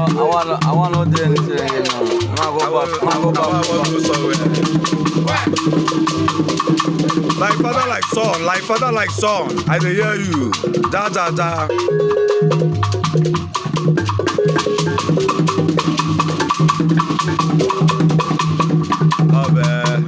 want to do anything. Like father, like son, like father, like son. I dey hear you. Da da da. Oh man.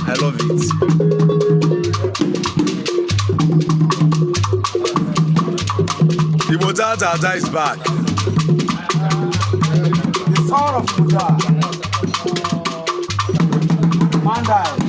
I love it. The Mojaja is back. The son of Muda. Mandai.